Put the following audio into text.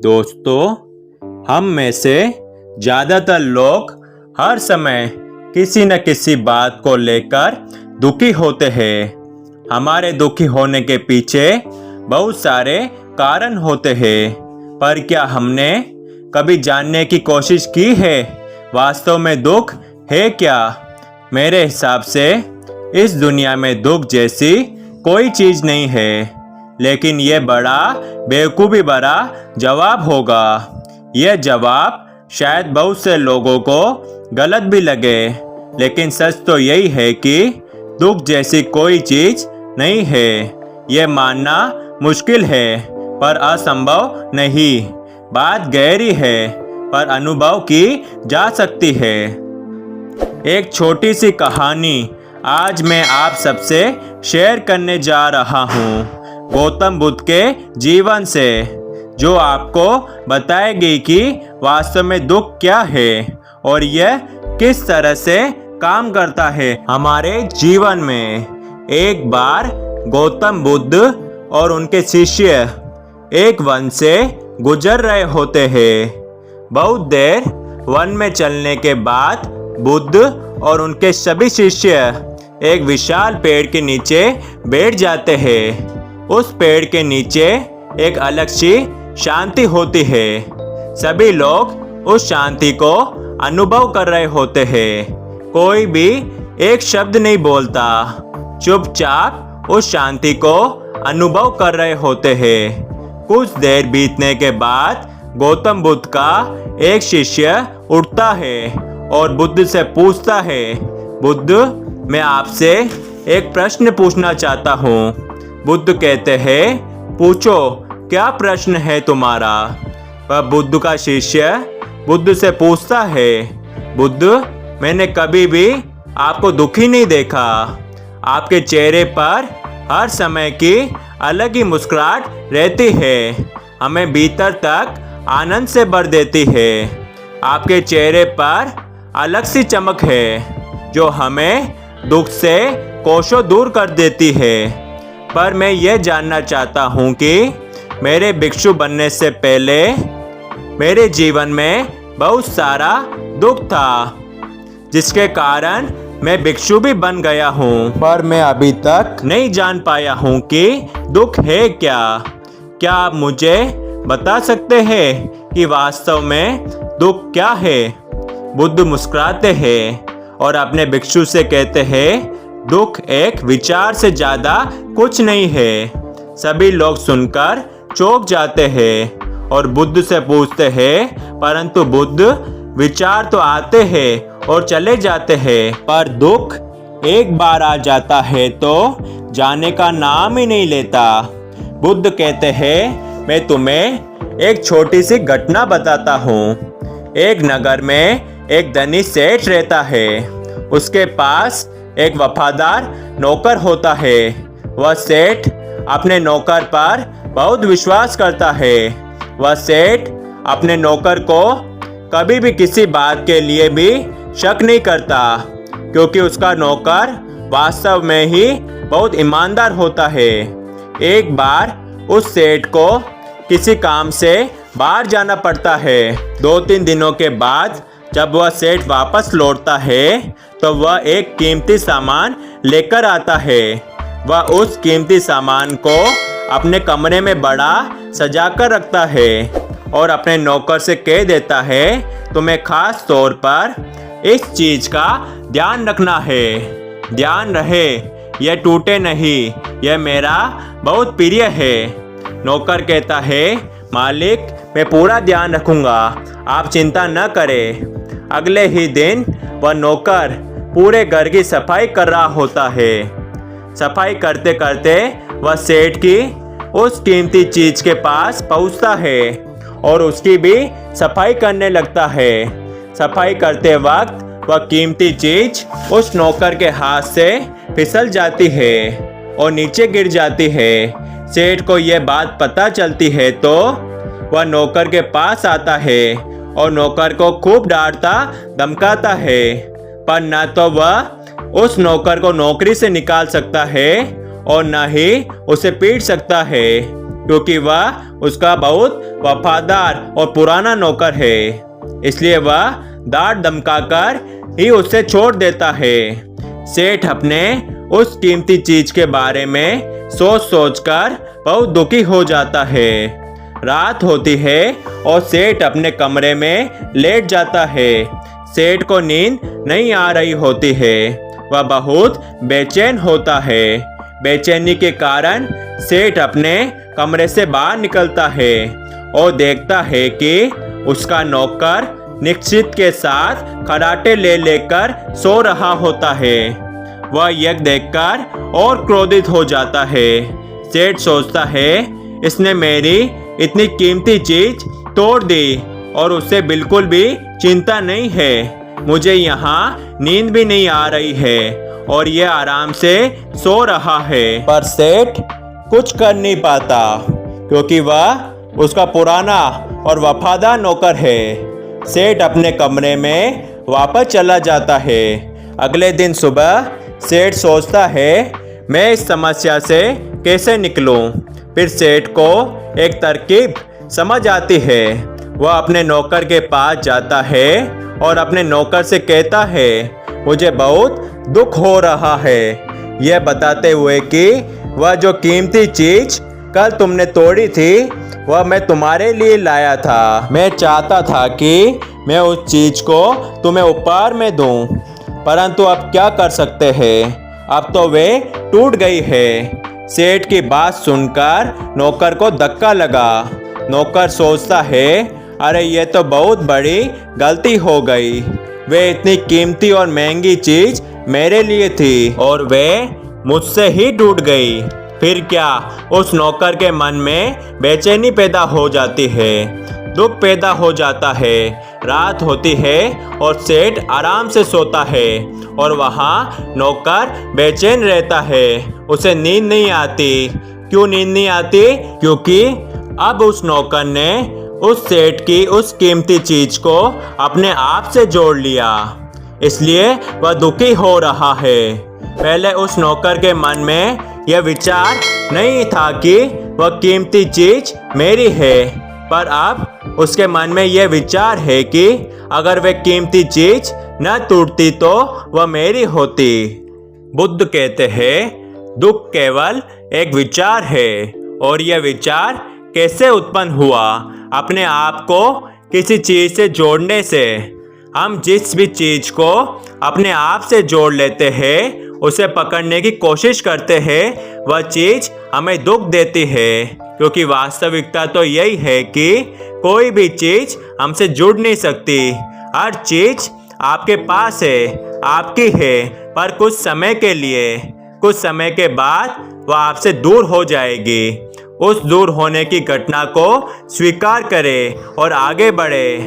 दोस्तों, हम में से ज़्यादातर लोग हर समय किसी न किसी बात को लेकर दुखी होते हैं। हमारे दुखी होने के पीछे बहुत सारे कारण होते हैं, पर क्या हमने कभी जानने की कोशिश की है वास्तव में दुख है क्या? मेरे हिसाब से इस दुनिया में दुख जैसी कोई चीज़ नहीं है, लेकिन ये बड़ा बेवकूफ़ी भरा जवाब होगा। यह जवाब शायद बहुत से लोगों को गलत भी लगे, लेकिन सच तो यही है कि दुख जैसी कोई चीज़ नहीं है। यह मानना मुश्किल है पर असंभव नहीं। बात गहरी है पर अनुभव की जा सकती है। एक छोटी सी कहानी आज मैं आप सबसे शेयर करने जा रहा हूँ, गौतम बुद्ध के जीवन से, जो आपको बताएगी कि वास्तव में दुख क्या है और यह किस तरह से काम करता है हमारे जीवन में। एक बार गौतम बुद्ध और उनके शिष्य एक वन से गुजर रहे होते हैं। बहुत देर वन में चलने के बाद बुद्ध और उनके सभी शिष्य एक विशाल पेड़ के नीचे बैठ जाते हैं। उस पेड़ के नीचे एक अलग सी शांति होती है। सभी लोग उस शांति को अनुभव कर रहे होते हैं। कोई भी एक शब्द नहीं बोलता, चुपचाप उस शांति को अनुभव कर रहे होते हैं। कुछ देर बीतने के बाद गौतम बुद्ध का एक शिष्य उठता है और बुद्ध से पूछता है, बुद्ध, मैं आपसे एक प्रश्न पूछना चाहता हूँ। बुद्ध कहते हैं, पूछो, क्या प्रश्न है तुम्हारा? वह बुद्ध का शिष्य बुद्ध से पूछता है, बुद्ध, मैंने कभी भी आपको दुखी नहीं देखा। आपके चेहरे पर हर समय की अलग ही मुस्कुराहट रहती है, हमें भीतर तक आनंद से भर देती है। आपके चेहरे पर अलग सी चमक है जो हमें दुख से कोसों दूर कर देती है। पर मैं ये जानना चाहता हूँ कि मेरे भिक्षु बनने से पहले मेरे जीवन में बहुत सारा दुख था, जिसके कारण मैं भिक्षु भी बन गया हूँ, पर मैं अभी तक नहीं जान पाया हूँ कि दुख है क्या। क्या आप मुझे बता सकते हैं कि वास्तव में दुख क्या है? बुद्ध मुस्कुराते हैं और अपने भिक्षु से कहते हैं, दुख एक विचार से ज़्यादा कुछ नहीं है। सभी लोग सुनकर चौंक जाते हैं और बुद्ध से पूछते हैं, परंतु बुद्ध, विचार तो आते हैं और चले जाते हैं, पर दुख एक बार आ जाता है तो जाने का नाम ही नहीं लेता। बुद्ध कहते हैं, मैं तुम्हें एक छोटी सी घटना बताता हूँ। एक नगर में एक धनी सेठ रहता है। उसके पास एक वफादार नौकर होता है। वह सेठ अपने नौकर पर बहुत विश्वास करता है। वह सेठ अपने नौकर को कभी भी किसी बात के लिए भी शक नहीं करता, क्योंकि उसका नौकर वास्तव में ही बहुत ईमानदार होता है। एक बार उस सेठ को किसी काम से बाहर जाना पड़ता है। 2-3 दिनों के बाद जब वह सेठ वापस लौटता है तो वह एक कीमती सामान लेकर आता है। वह उस कीमती सामान को अपने कमरे में बड़ा सजा कर रखता है और अपने नौकर से कह देता है, तुम्हें खास तौर पर इस चीज़ का ध्यान रखना है। ध्यान रहे, यह टूटे नहीं, यह मेरा बहुत प्रिय है। नौकर कहता है, मालिक, मैं पूरा ध्यान रखूंगा, आप चिंता न करें। अगले ही दिन वह नौकर पूरे घर की सफाई कर रहा होता है। सफाई करते करते वह सेठ की उस कीमती चीज के पास पहुंचता है और उसकी भी सफाई करने लगता है। सफाई करते वक्त वह कीमती चीज उस नौकर के हाथ से फिसल जाती है और नीचे गिर जाती है। सेठ को यह बात पता चलती है तो वह नौकर के पास आता है और नौकर को खूब डांटता धमकाता है, पर न तो वह उस नौकर को नौकरी से निकाल सकता है और न ही उसे पीट सकता है। क्योंकि वह उसका बहुत वफादार और पुराना नौकर है, इसलिए वह डांट धमकाकर ही उसे छोड़ देता है। सेठ अपने उस कीमती चीज के बारे में सोच सोचकर बहुत दुखी हो जाता है। रात होती है और सेठ अपने कमरे में लेट जाता है। सेठ को नींद नहीं आ रही होती है, वह बहुत बेचैन होता है। बेचैनी के कारण सेठ अपने कमरे से बाहर निकलता है और देखता है कि उसका नौकर निश्चित के साथ खराटे ले लेकर सो रहा होता है। वह यह देखकर और क्रोधित हो जाता है। सेठ सोचता है, इसने मेरी इतनी कीमती चीज तोड़ दी और उसे बिल्कुल भी चिंता नहीं है। मुझे यहाँ नींद भी नहीं आ रही है और ये आराम से सो रहा है। पर सेठ कुछ कर नहीं पाता क्योंकि वह उसका पुराना और वफादार नौकर है। सेठ अपने कमरे में वापस चला जाता है। अगले दिन सुबह सेठ सोचता है, मैं इस समस्या से कैसे निकलूं। फिर सेठ को एक तरकीब समझ आती है। वह अपने नौकर के पास जाता है और अपने नौकर से कहता है, मुझे बहुत दुख हो रहा है, यह बताते हुए कि वह जो कीमती चीज कल तुमने तोड़ी थी वह मैं तुम्हारे लिए लाया था। मैं चाहता था कि मैं उस चीज को तुम्हें उपहार में दूं, परंतु अब क्या कर सकते हैं, अब तो वे टूट गई है। सेठ की बात सुनकर नौकर को धक्का लगा। नौकर सोचता है, अरे ये तो बहुत बड़ी गलती हो गई। वे इतनी कीमती और महंगी चीज मेरे लिए थी और वे मुझसे ही टूट गई। फिर क्या उस नौकर के मन में बेचैनी पैदा हो जाती है, दुख पैदा हो जाता है। रात होती है और सेठ आराम से सोता है और वहाँ नौकर बेचैन रहता है। उसे नींद नहीं आती। क्यों नींद नहीं आती? क्योंकि अब उस नौकर ने उस सेठ की उस कीमती चीज को अपने आप से जोड़ लिया, इसलिए वह दुखी हो रहा है। पहले उस नौकर के मन में यह विचार नहीं था कि वह कीमती चीज मेरी है, पर अब उसके मन में यह विचार है कि अगर वह कीमती चीज न टूटती तो वह मेरी होती। बुद्ध कहते हैं, दुख केवल एक विचार है और यह विचार कैसे उत्पन्न हुआ? अपने आप को किसी चीज से जोड़ने से। हम जिस भी चीज को अपने आप से जोड़ लेते हैं, उसे पकड़ने की कोशिश करते हैं, वह चीज हमें दुख देती है, क्योंकि वास्तविकता तो यही है कि कोई भी चीज हमसे जुड़ नहीं सकती। हर चीज आपके पास है, आपकी है, पर कुछ समय के लिए, कुछ समय के बाद वह आपसे दूर हो जाएगी। उस दूर होने की घटना को स्वीकार करें और आगे बढ़े।